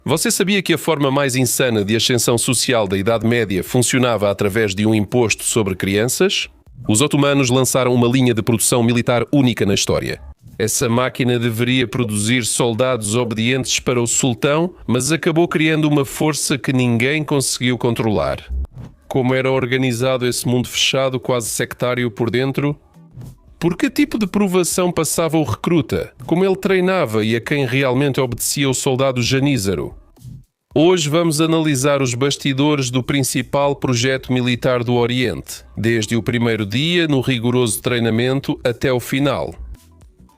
Você sabia que a forma mais insana de ascensão social da Idade Média funcionava através de um imposto sobre crianças? Os otomanos lançaram uma linha de produção militar única na história. Essa máquina deveria produzir soldados obedientes para o sultão, mas acabou criando uma força que ninguém conseguiu controlar. Como era organizado esse mundo fechado, quase sectário por dentro? Por que tipo de provação passava o recruta? Como ele treinava e a quem realmente obedecia o soldado janízaro? Hoje vamos analisar os bastidores do principal projeto militar do Oriente, desde o primeiro dia, no rigoroso treinamento, até o final.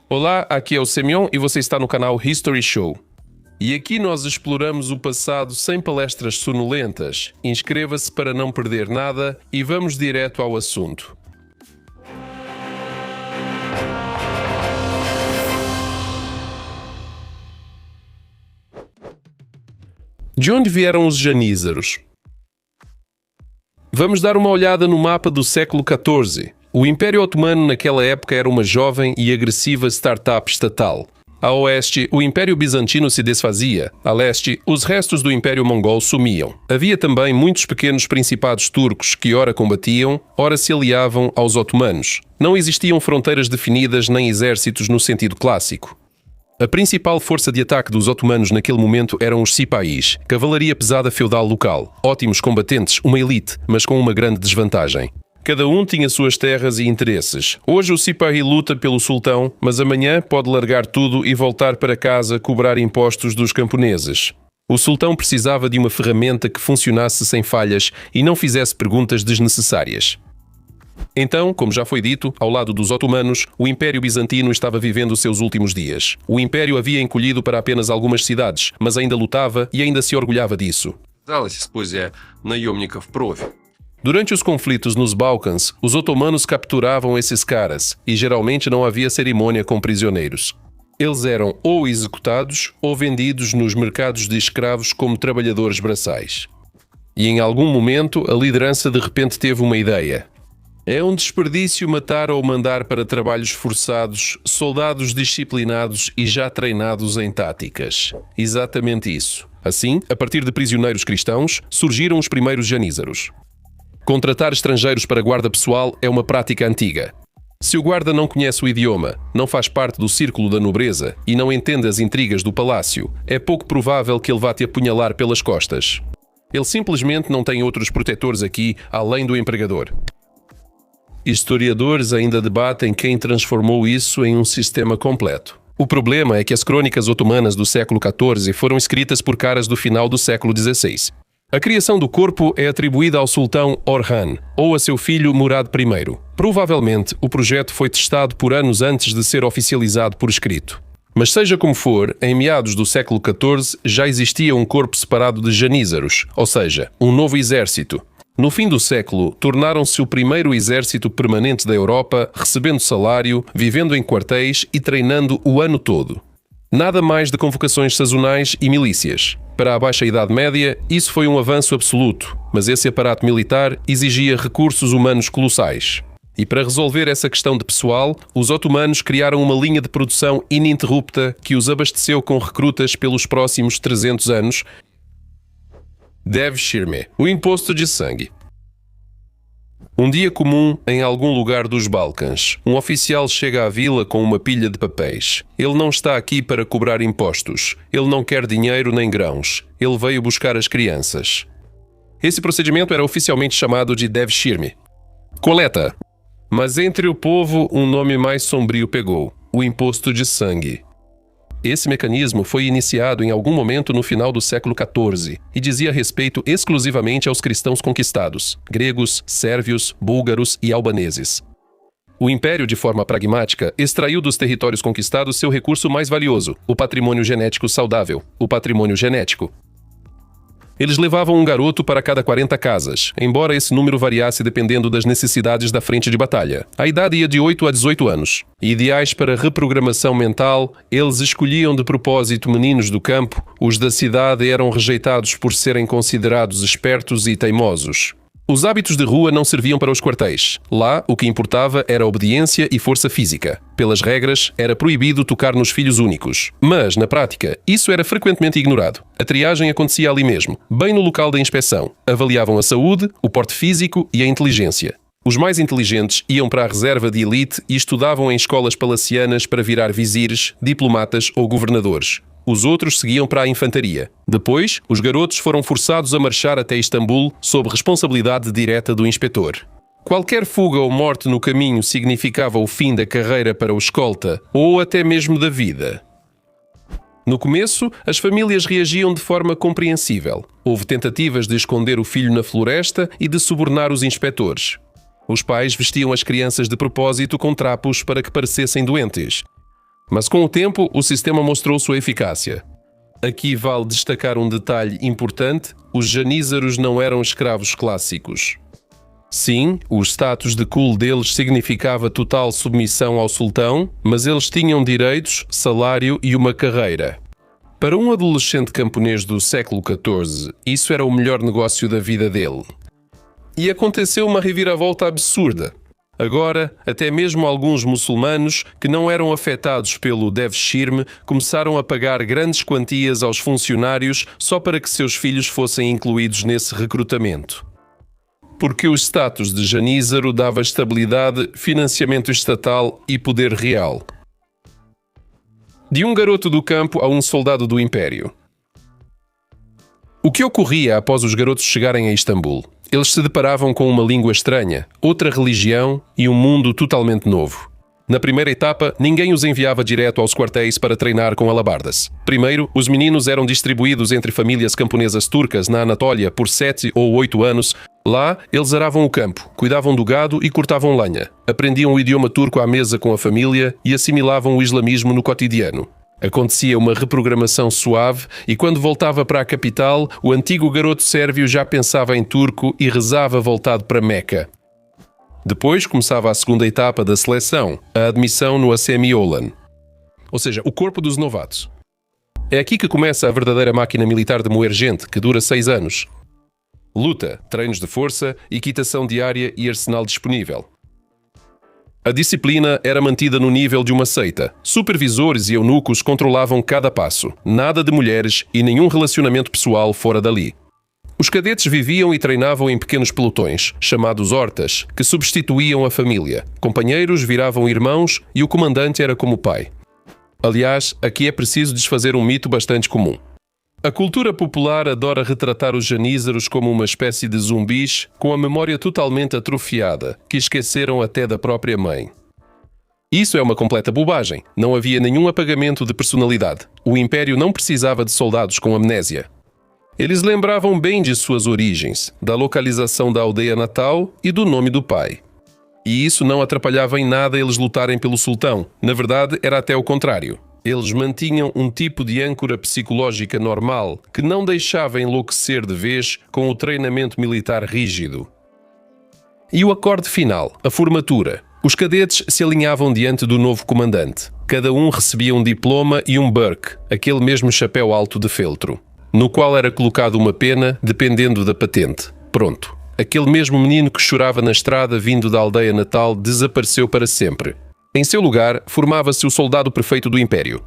Olá, aqui é o Semyon e você está no canal History Show. E aqui nós exploramos o passado sem palestras sonolentas. Inscreva-se para não perder nada e vamos direto ao assunto. De onde vieram os janízaros? Vamos dar uma olhada no mapa do século XIV. O Império Otomano naquela época era uma jovem e agressiva startup estatal. A oeste, o Império Bizantino se desfazia. A leste, os restos do Império Mongol sumiam. Havia também muitos pequenos principados turcos que ora combatiam, ora se aliavam aos otomanos. Não existiam fronteiras definidas nem exércitos no sentido clássico. A principal força de ataque dos otomanos naquele momento eram os cipais, cavalaria pesada feudal local, ótimos combatentes, uma elite, mas com uma grande desvantagem. Cada um tinha suas terras e interesses. Hoje o cipai luta pelo sultão, mas amanhã pode largar tudo e voltar para casa cobrar impostos dos camponeses. O sultão precisava de uma ferramenta que funcionasse sem falhas e não fizesse perguntas desnecessárias. Então, como já foi dito, ao lado dos otomanos, o Império Bizantino estava vivendo os seus últimos dias. O Império havia encolhido para apenas algumas cidades, mas ainda lutava e ainda se orgulhava disso. Durante os conflitos nos Balcãs, os otomanos capturavam esses caras e geralmente não havia cerimônia com prisioneiros. Eles eram ou executados ou vendidos nos mercados de escravos como trabalhadores braçais. E em algum momento, a liderança de repente teve uma ideia. É um desperdício matar ou mandar para trabalhos forçados soldados disciplinados e já treinados em táticas. Exatamente isso. Assim, a partir de prisioneiros cristãos, surgiram os primeiros janízaros. Contratar estrangeiros para guarda pessoal é uma prática antiga. Se o guarda não conhece o idioma, não faz parte do círculo da nobreza e não entende as intrigas do palácio, é pouco provável que ele vá te apunhalar pelas costas. Ele simplesmente não tem outros protetores aqui, além do empregador. Historiadores ainda debatem quem transformou isso em um sistema completo. O problema é que as crônicas otomanas do século XIV foram escritas por caras do final do século XVI. A criação do corpo é atribuída ao sultão Orhan, ou a seu filho Murad I. Provavelmente, o projeto foi testado por anos antes de ser oficializado por escrito. Mas seja como for, em meados do século XIV já existia um corpo separado de janízaros, ou seja, um novo exército. No fim do século, tornaram-se o primeiro exército permanente da Europa, recebendo salário, vivendo em quartéis e treinando o ano todo. Nada mais de convocações sazonais e milícias. Para a Baixa Idade Média, isso foi um avanço absoluto, mas esse aparato militar exigia recursos humanos colossais. E para resolver essa questão de pessoal, os otomanos criaram uma linha de produção ininterrupta que os abasteceu com recrutas pelos próximos 300 anos. Devshirme, o imposto de sangue. Um dia comum em algum lugar dos Balcãs. Um oficial chega à vila com uma pilha de papéis. Ele não está aqui para cobrar impostos. Ele não quer dinheiro nem grãos. Ele veio buscar as crianças. Esse procedimento era oficialmente chamado de Devshirme. Coleta. Mas entre o povo um nome mais sombrio pegou: o imposto de sangue. Esse mecanismo foi iniciado em algum momento no final do século XIV e dizia respeito exclusivamente aos cristãos conquistados, gregos, sérvios, búlgaros e albaneses. O Império, de forma pragmática, extraiu dos territórios conquistados seu recurso mais valioso, o patrimônio genético saudável, o patrimônio genético. Eles levavam um garoto para cada 40 casas, embora esse número variasse dependendo das necessidades da frente de batalha. A idade ia de 8 a 18 anos. Ideais para reprogramação mental, eles escolhiam de propósito meninos do campo, os da cidade eram rejeitados por serem considerados espertos e teimosos. Os hábitos de rua não serviam para os quartéis. Lá, o que importava era obediência e força física. Pelas regras, era proibido tocar nos filhos únicos. Mas, na prática, isso era frequentemente ignorado. A triagem acontecia ali mesmo, bem no local da inspeção. Avaliavam a saúde, o porte físico e a inteligência. Os mais inteligentes iam para a reserva de elite e estudavam em escolas palacianas para virar vizires, diplomatas ou governadores. Os outros seguiam para a infantaria. Depois, os garotos foram forçados a marchar até Istambul sob responsabilidade direta do inspetor. Qualquer fuga ou morte no caminho significava o fim da carreira para o escolta ou até mesmo da vida. No começo, as famílias reagiam de forma compreensível. Houve tentativas de esconder o filho na floresta e de subornar os inspetores. Os pais vestiam as crianças de propósito com trapos para que parecessem doentes. Mas com o tempo, o sistema mostrou sua eficácia. Aqui vale destacar um detalhe importante: os janízaros não eram escravos clássicos. Sim, o status de cool deles significava total submissão ao sultão, mas eles tinham direitos, salário e uma carreira. Para um adolescente camponês do século XIV, isso era o melhor negócio da vida dele. E aconteceu uma reviravolta absurda. Agora, até mesmo alguns muçulmanos que não eram afetados pelo devshirme começaram a pagar grandes quantias aos funcionários só para que seus filhos fossem incluídos nesse recrutamento. Porque o status de janízaro dava estabilidade, financiamento estatal e poder real. De um garoto do campo a um soldado do império. O que ocorria após os garotos chegarem a Istambul? Eles se deparavam com uma língua estranha, outra religião e um mundo totalmente novo. Na primeira etapa, ninguém os enviava direto aos quartéis para treinar com alabardas. Primeiro, os meninos eram distribuídos entre famílias camponesas turcas na Anatólia por 7 ou 8 anos. Lá, eles aravam o campo, cuidavam do gado e cortavam lenha. Aprendiam o idioma turco à mesa com a família e assimilavam o islamismo no cotidiano. Acontecia uma reprogramação suave e quando voltava para a capital, o antigo garoto sérvio já pensava em turco e rezava voltado para Meca. Depois começava a segunda etapa da seleção, a admissão no Acemi Olan, ou seja, o corpo dos novatos. É aqui que começa a verdadeira máquina militar de moer gente, que dura 6 anos. Luta, treinos de força, equitação diária e arsenal disponível. A disciplina era mantida no nível de uma seita. Supervisores e eunucos controlavam cada passo. Nada de mulheres e nenhum relacionamento pessoal fora dali. Os cadetes viviam e treinavam em pequenos pelotões, chamados hortas, que substituíam a família. Companheiros viravam irmãos e o comandante era como pai. Aliás, aqui é preciso desfazer um mito bastante comum. A cultura popular adora retratar os janízaros como uma espécie de zumbis com a memória totalmente atrofiada, que esqueceram até da própria mãe. Isso é uma completa bobagem. Não havia nenhum apagamento de personalidade. O Império não precisava de soldados com amnésia. Eles lembravam bem de suas origens, da localização da aldeia natal e do nome do pai. E isso não atrapalhava em nada eles lutarem pelo sultão. Na verdade, era até o contrário. Eles mantinham um tipo de âncora psicológica normal que não deixava enlouquecer de vez com o treinamento militar rígido. E o acorde final, a formatura. Os cadetes se alinhavam diante do novo comandante. Cada um recebia um diploma e um burke, aquele mesmo chapéu alto de feltro, no qual era colocado uma pena dependendo da patente. Pronto. Aquele mesmo menino que chorava na estrada vindo da aldeia natal desapareceu para sempre. Em seu lugar, formava-se o soldado perfeito do Império.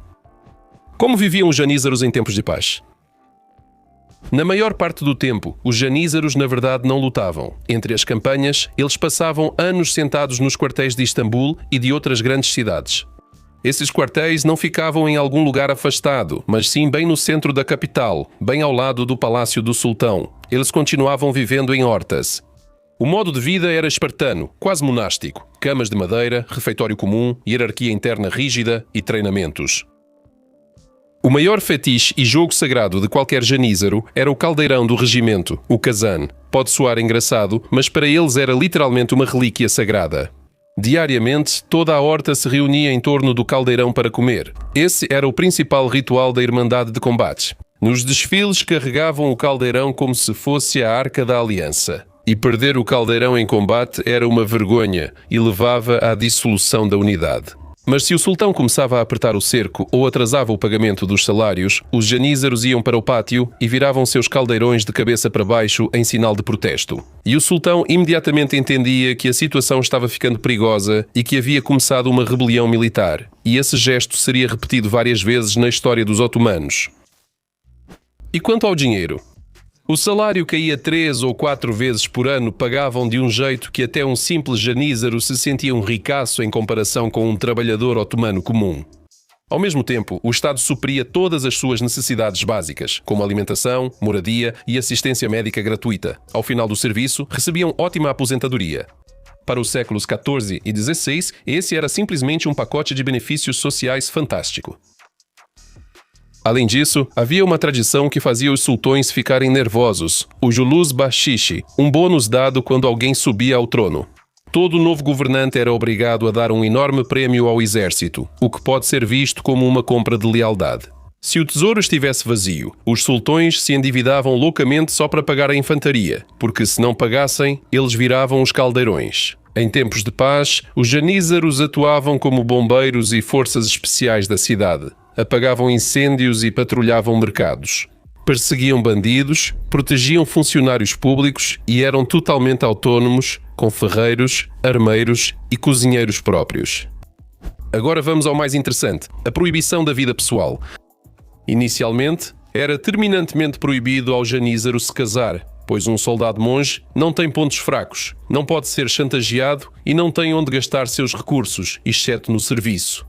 Como viviam os janízaros em tempos de paz? Na maior parte do tempo, os janízaros na verdade não lutavam. Entre as campanhas, eles passavam anos sentados nos quartéis de Istambul e de outras grandes cidades. Esses quartéis não ficavam em algum lugar afastado, mas sim bem no centro da capital, bem ao lado do palácio do sultão. Eles continuavam vivendo em hortas. O modo de vida era espartano, quase monástico. Camas de madeira, refeitório comum, hierarquia interna rígida e treinamentos. O maior fetiche e jogo sagrado de qualquer janízaro era o caldeirão do regimento, o kazan. Pode soar engraçado, mas para eles era literalmente uma relíquia sagrada. Diariamente, toda a horta se reunia em torno do caldeirão para comer. Esse era o principal ritual da Irmandade de Combates. Nos desfiles carregavam o caldeirão como se fosse a Arca da Aliança. E perder o caldeirão em combate era uma vergonha e levava à dissolução da unidade. Mas se o sultão começava a apertar o cerco ou atrasava o pagamento dos salários, os janízaros iam para o pátio e viravam seus caldeirões de cabeça para baixo em sinal de protesto. E o sultão imediatamente entendia que a situação estava ficando perigosa e que havia começado uma rebelião militar. E esse gesto seria repetido várias vezes na história dos otomanos. E quanto ao dinheiro? O salário caía 3 ou 4 vezes por ano, pagavam de um jeito que até um simples janízaro se sentia um ricaço em comparação com um trabalhador otomano comum. Ao mesmo tempo, o Estado supria todas as suas necessidades básicas, como alimentação, moradia e assistência médica gratuita. Ao final do serviço, recebiam ótima aposentadoria. Para os séculos XIV e XVI, esse era simplesmente um pacote de benefícios sociais fantástico. Além disso, havia uma tradição que fazia os sultões ficarem nervosos, o Julus Bakshish, um bônus dado quando alguém subia ao trono. Todo novo governante era obrigado a dar um enorme prêmio ao exército, o que pode ser visto como uma compra de lealdade. Se o tesouro estivesse vazio, os sultões se endividavam loucamente só para pagar a infantaria, porque se não pagassem, eles viravam os caldeirões. Em tempos de paz, os janízaros atuavam como bombeiros e forças especiais da cidade. Apagavam incêndios e patrulhavam mercados. Perseguiam bandidos, protegiam funcionários públicos e eram totalmente autónomos, com ferreiros, armeiros e cozinheiros próprios. Agora vamos ao mais interessante, a proibição da vida pessoal. Inicialmente, era terminantemente proibido ao janízaro se casar, pois um soldado-monge não tem pontos fracos, não pode ser chantageado e não tem onde gastar seus recursos, exceto no serviço.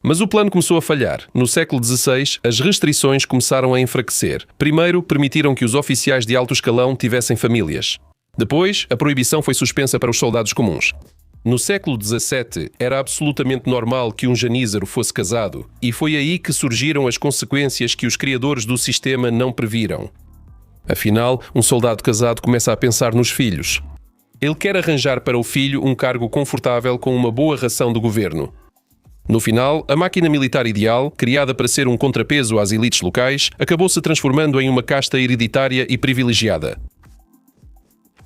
Mas o plano começou a falhar. No século XVI, as restrições começaram a enfraquecer. Primeiro, permitiram que os oficiais de alto escalão tivessem famílias. Depois, a proibição foi suspensa para os soldados comuns. No século XVII, era absolutamente normal que um janízaro fosse casado, e foi aí que surgiram as consequências que os criadores do sistema não previram. Afinal, um soldado casado começa a pensar nos filhos. Ele quer arranjar para o filho um cargo confortável com uma boa ração do governo. No final, a máquina militar ideal, criada para ser um contrapeso às elites locais, acabou se transformando em uma casta hereditária e privilegiada.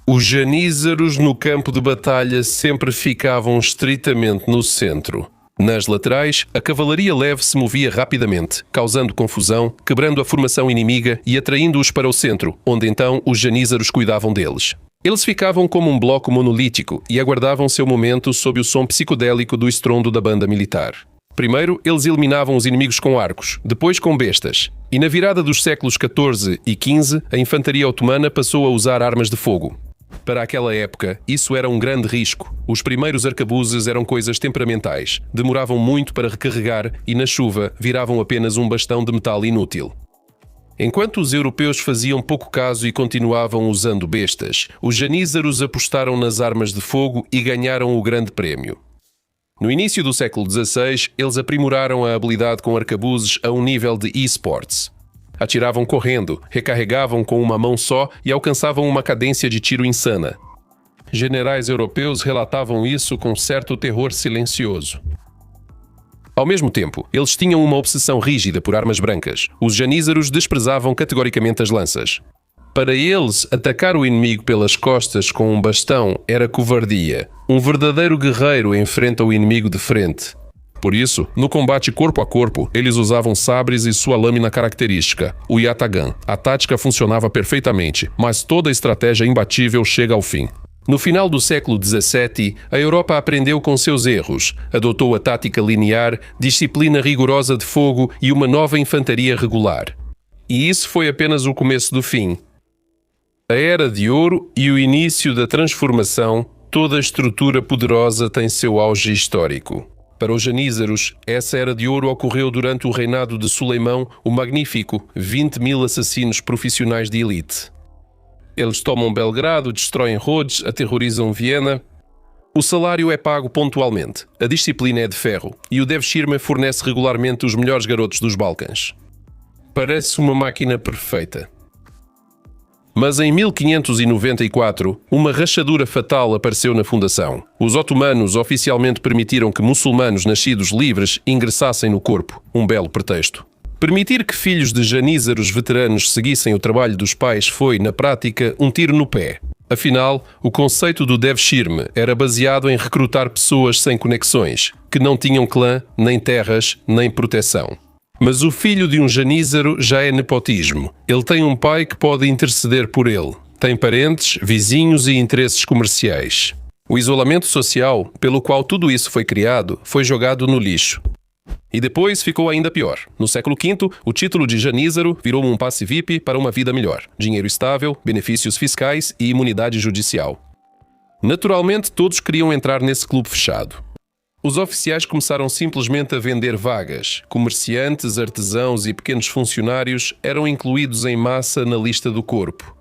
Os janízaros no campo de batalha sempre ficavam estritamente no centro. Nas laterais, a cavalaria leve se movia rapidamente, causando confusão, quebrando a formação inimiga e atraindo-os para o centro, onde então os janízaros cuidavam deles. Eles ficavam como um bloco monolítico e aguardavam seu momento sob o som psicodélico do estrondo da banda militar. Primeiro, eles eliminavam os inimigos com arcos, depois com bestas. E na virada dos séculos XIV e XV, a infantaria otomana passou a usar armas de fogo. Para aquela época, isso era um grande risco. Os primeiros arcabuzes eram coisas temperamentais, demoravam muito para recarregar e, na chuva, viravam apenas um bastão de metal inútil. Enquanto os europeus faziam pouco caso e continuavam usando bestas, os janízaros apostaram nas armas de fogo e ganharam o grande prémio. No início do século XVI, eles aprimoraram a habilidade com arcabuzes a um nível de e-sports. Atiravam correndo, recarregavam com uma mão só e alcançavam uma cadência de tiro insana. Generais europeus relatavam isso com certo terror silencioso. Ao mesmo tempo, eles tinham uma obsessão rígida por armas brancas. Os janízaros desprezavam categoricamente as lanças. Para eles, atacar o inimigo pelas costas com um bastão era covardia. Um verdadeiro guerreiro enfrenta o inimigo de frente. Por isso, no combate corpo a corpo, eles usavam sabres e sua lâmina característica, o yataghan. A tática funcionava perfeitamente, mas toda a estratégia imbatível chega ao fim. No final do século XVII, a Europa aprendeu com seus erros, adotou a tática linear, disciplina rigorosa de fogo e uma nova infantaria regular. E isso foi apenas o começo do fim. A Era de Ouro e o início da transformação, toda a estrutura poderosa tem seu auge histórico. Para os janízaros, essa Era de Ouro ocorreu durante o reinado de Suleimão, o Magnífico, 20.000 assassinos profissionais de elite. Eles tomam Belgrado, destroem Rhodes, aterrorizam Viena. O salário é pago pontualmente, a disciplina é de ferro e o Devshirme fornece regularmente os melhores garotos dos Balcãs. Parece uma máquina perfeita. Mas em 1594, uma rachadura fatal apareceu na fundação. Os otomanos oficialmente permitiram que muçulmanos nascidos livres ingressassem no corpo, um belo pretexto. Permitir que filhos de janízaros veteranos seguissem o trabalho dos pais foi, na prática, um tiro no pé. Afinal, o conceito do Devshirme era baseado em recrutar pessoas sem conexões, que não tinham clã, nem terras, nem proteção. Mas o filho de um janízaro já é nepotismo. Ele tem um pai que pode interceder por ele. Tem parentes, vizinhos e interesses comerciais. O isolamento social, pelo qual tudo isso foi criado, foi jogado no lixo. E depois ficou ainda pior. No século V, o título de janízaro virou um passe VIP para uma vida melhor. Dinheiro estável, benefícios fiscais e imunidade judicial. Naturalmente, todos queriam entrar nesse clube fechado. Os oficiais começaram simplesmente a vender vagas. Comerciantes, artesãos e pequenos funcionários eram incluídos em massa na lista do corpo.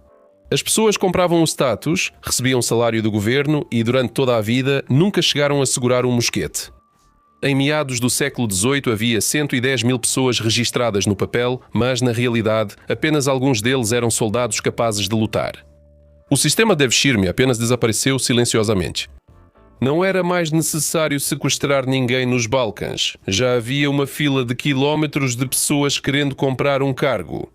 As pessoas compravam o status, recebiam salário do governo e, durante toda a vida, nunca chegaram a segurar um mosquete. Em meados do século XVIII havia 110 mil pessoas registradas no papel, mas, na realidade, apenas alguns deles eram soldados capazes de lutar. O sistema Devshirme apenas desapareceu silenciosamente. Não era mais necessário sequestrar ninguém nos Balcãs. Já havia uma fila de quilómetros de pessoas querendo comprar um cargo.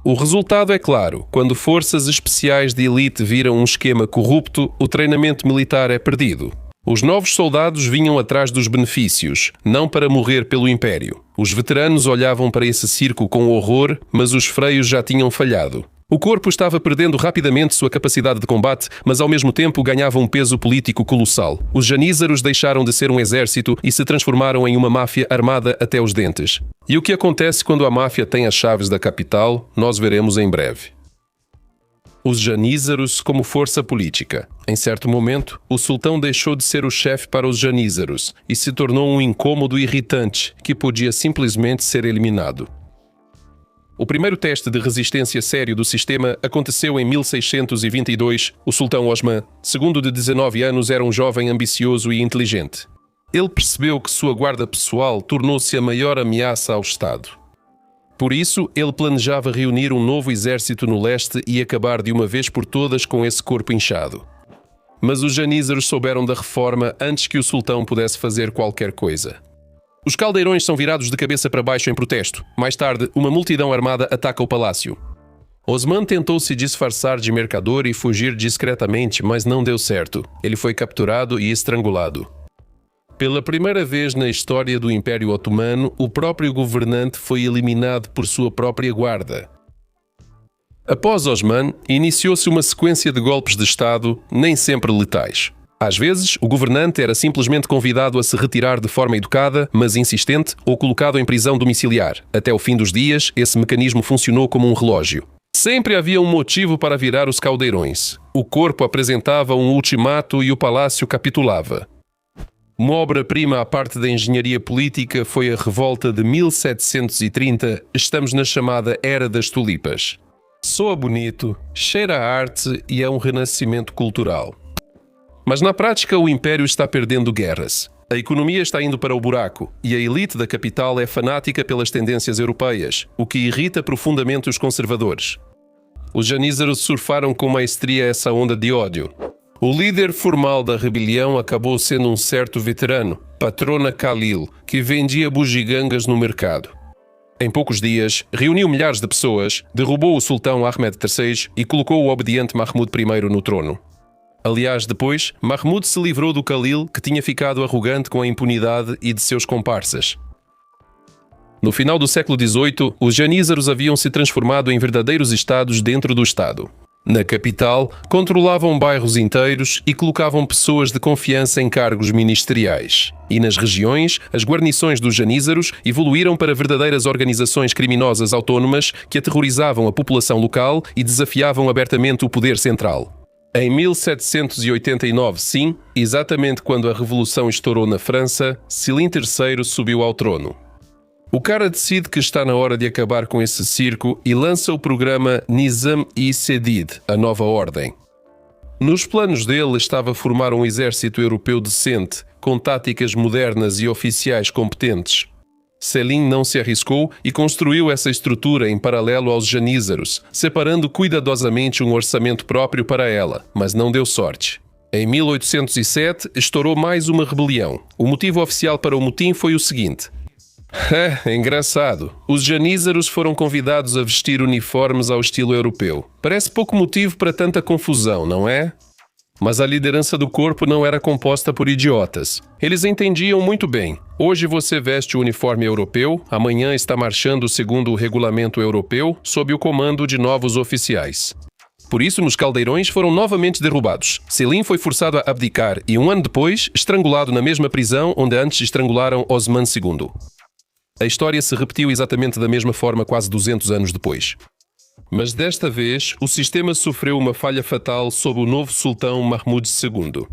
O resultado é claro. Quando forças especiais de elite viram um esquema corrupto, o treinamento militar é perdido. Os novos soldados vinham atrás dos benefícios, não para morrer pelo Império. Os veteranos olhavam para esse circo com horror, mas os freios já tinham falhado. O corpo estava perdendo rapidamente sua capacidade de combate, mas ao mesmo tempo ganhava um peso político colossal. Os janízaros deixaram de ser um exército e se transformaram em uma máfia armada até os dentes. E o que acontece quando a máfia tem as chaves da capital, nós veremos em breve. Os janízaros como força política. Em certo momento, o sultão deixou de ser o chefe para os janízaros e se tornou um incômodo irritante que podia simplesmente ser eliminado. O primeiro teste de resistência sério do sistema aconteceu em 1622. O sultão Osman, segundo de 19 anos, era um jovem ambicioso e inteligente. Ele percebeu que sua guarda pessoal tornou-se a maior ameaça ao Estado. Por isso, ele planejava reunir um novo exército no leste e acabar de uma vez por todas com esse corpo inchado. Mas os janízaros souberam da reforma antes que o sultão pudesse fazer qualquer coisa. Os caldeirões são virados de cabeça para baixo em protesto. Mais tarde, uma multidão armada ataca o palácio. Osman tentou se disfarçar de mercador e fugir discretamente, mas não deu certo. Ele foi capturado e estrangulado. Pela primeira vez na história do Império Otomano, o próprio governante foi eliminado por sua própria guarda. Após Osman, iniciou-se uma sequência de golpes de Estado, nem sempre letais. Às vezes, o governante era simplesmente convidado a se retirar de forma educada, mas insistente, ou colocado em prisão domiciliar. Até o fim dos dias, esse mecanismo funcionou como um relógio. Sempre havia um motivo para virar os caldeirões. O corpo apresentava um ultimato e o palácio capitulava. Uma obra-prima à parte da engenharia política foi a revolta de 1730. Estamos na chamada Era das Tulipas. Soa bonito, cheira a arte e é um renascimento cultural. Mas na prática o Império está perdendo guerras. A economia está indo para o buraco e a elite da capital é fanática pelas tendências europeias, o que irrita profundamente os conservadores. Os janízaros surfaram com maestria essa onda de ódio. O líder formal da rebelião acabou sendo um certo veterano, Patrona Khalil, que vendia bugigangas no mercado. Em poucos dias, reuniu milhares de pessoas, derrubou o sultão Ahmed III e colocou o obediente Mahmud I no trono. Aliás, depois, Mahmud se livrou do Khalil, que tinha ficado arrogante com a impunidade, e de seus comparsas. No final do século XVIII, os janízaros haviam se transformado em verdadeiros estados dentro do Estado. Na capital, controlavam bairros inteiros e colocavam pessoas de confiança em cargos ministeriais. E nas regiões, as guarnições dos janízaros evoluíram para verdadeiras organizações criminosas autónomas que aterrorizavam a população local e desafiavam abertamente o poder central. Em 1789, sim, exatamente quando a Revolução estourou na França, Selim III subiu ao trono. O cara decide que está na hora de acabar com esse circo e lança o programa Nizam-i-Sedid, a nova ordem. Nos planos dele estava formar um exército europeu decente, com táticas modernas e oficiais competentes. Selim não se arriscou e construiu essa estrutura em paralelo aos janízaros, separando cuidadosamente um orçamento próprio para ela, mas não deu sorte. Em 1807, estourou mais uma rebelião. O motivo oficial para o motim foi o seguinte: É engraçado. Os janízaros foram convidados a vestir uniformes ao estilo europeu. Parece pouco motivo para tanta confusão, não é? Mas a liderança do corpo não era composta por idiotas. Eles entendiam muito bem. Hoje você veste o uniforme europeu, amanhã está marchando segundo o regulamento europeu, sob o comando de novos oficiais. Por isso, nos caldeirões foram novamente derrubados. Selim foi forçado a abdicar e, um ano depois, estrangulado na mesma prisão onde antes estrangularam Osman II. A história se repetiu exatamente da mesma forma quase 200 anos depois. Mas desta vez, o sistema sofreu uma falha fatal sob o novo sultão Mahmud II.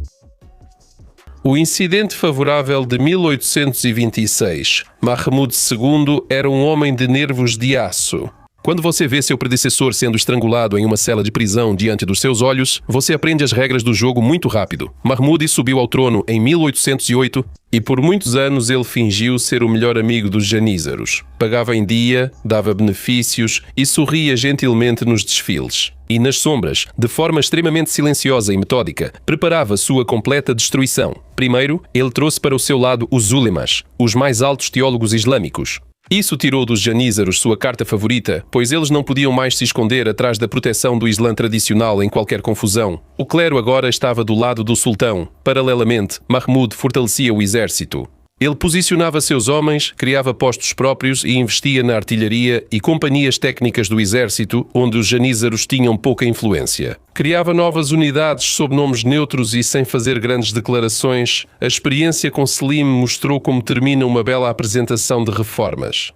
O incidente favorável de 1826. Mahmud II era um homem de nervos de aço. Quando você vê seu predecessor sendo estrangulado em uma cela de prisão diante dos seus olhos, você aprende as regras do jogo muito rápido. Mahmud subiu ao trono em 1808 e por muitos anos ele fingiu ser o melhor amigo dos janízaros. Pagava em dia, dava benefícios e sorria gentilmente nos desfiles. E nas sombras, de forma extremamente silenciosa e metódica, preparava sua completa destruição. Primeiro, ele trouxe para o seu lado os ulemas, os mais altos teólogos islâmicos. Isso tirou dos janízaros sua carta favorita, pois eles não podiam mais se esconder atrás da proteção do Islã tradicional em qualquer confusão. O clero agora estava do lado do sultão. Paralelamente, Mahmud fortalecia o exército. Ele posicionava seus homens, criava postos próprios e investia na artilharia e companhias técnicas do exército, onde os janízaros tinham pouca influência. Criava novas unidades sob nomes neutros e sem fazer grandes declarações. A experiência com Selim mostrou como termina uma bela apresentação de reformas.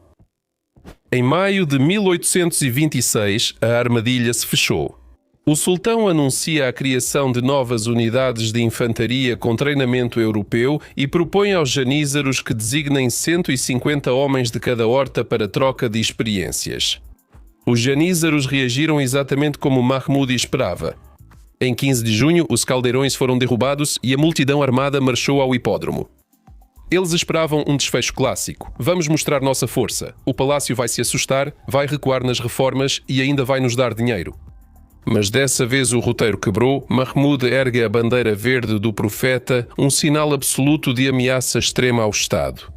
Em maio de 1826, a armadilha se fechou. O sultão anuncia a criação de novas unidades de infantaria com treinamento europeu e propõe aos janízaros que designem 150 homens de cada horta para troca de experiências. Os janízaros reagiram exatamente como Mahmud esperava. Em 15 de junho, os caldeirões foram derrubados e a multidão armada marchou ao hipódromo. Eles esperavam um desfecho clássico. Vamos mostrar nossa força. O palácio vai se assustar, vai recuar nas reformas e ainda vai nos dar dinheiro. Mas dessa vez o roteiro quebrou. Mahmud ergue a bandeira verde do profeta, um sinal absoluto de ameaça extrema ao Estado.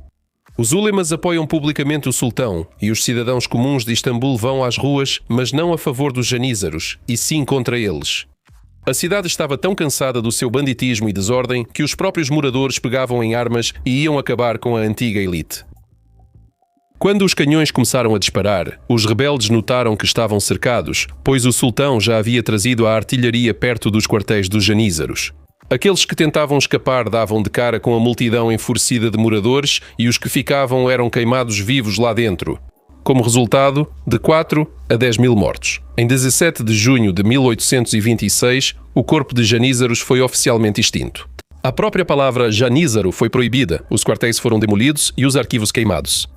Os ulemas apoiam publicamente o sultão e os cidadãos comuns de Istambul vão às ruas, mas não a favor dos janízaros, e sim contra eles. A cidade estava tão cansada do seu banditismo e desordem que os próprios moradores pegavam em armas e iam acabar com a antiga elite. Quando os canhões começaram a disparar, os rebeldes notaram que estavam cercados, pois o sultão já havia trazido a artilharia perto dos quartéis dos janízaros. Aqueles que tentavam escapar davam de cara com a multidão enfurecida de moradores e os que ficavam eram queimados vivos lá dentro. Como resultado, de 4 a 10 mil mortos. Em 17 de junho de 1826, o corpo de janízaros foi oficialmente extinto. A própria palavra janízaro foi proibida, os quartéis foram demolidos e os arquivos queimados.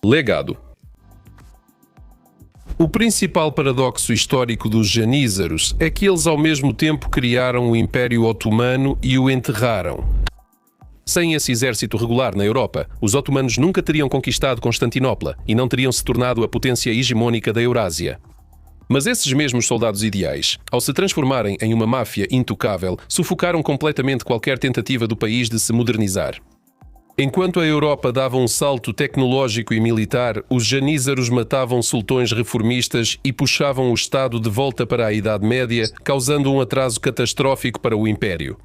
Legado. O principal paradoxo histórico dos janízaros é que eles ao mesmo tempo criaram o Império Otomano e o enterraram. Sem esse exército regular na Europa, os otomanos nunca teriam conquistado Constantinopla e não teriam se tornado a potência hegemónica da Eurásia. Mas esses mesmos soldados ideais, ao se transformarem em uma máfia intocável, sufocaram completamente qualquer tentativa do país de se modernizar. Enquanto a Europa dava um salto tecnológico e militar, os janízaros matavam sultões reformistas e puxavam o Estado de volta para a Idade Média, causando um atraso catastrófico para o Império.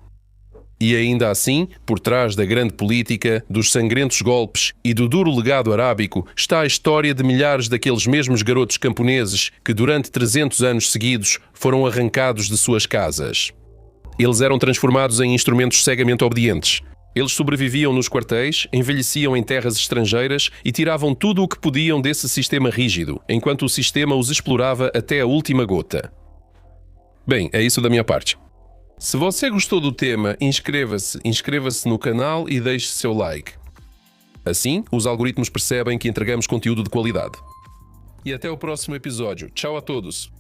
E ainda assim, por trás da grande política, dos sangrentos golpes e do duro legado arábico, está a história de milhares daqueles mesmos garotos camponeses que durante 300 anos seguidos foram arrancados de suas casas. Eles eram transformados em instrumentos cegamente obedientes. Eles sobreviviam nos quartéis, envelheciam em terras estrangeiras e tiravam tudo o que podiam desse sistema rígido, enquanto o sistema os explorava até a última gota. Bem, é isso da minha parte. Se você gostou do tema, inscreva-se no canal e deixe seu like. Assim, os algoritmos percebem que entregamos conteúdo de qualidade. E até o próximo episódio. Tchau a todos!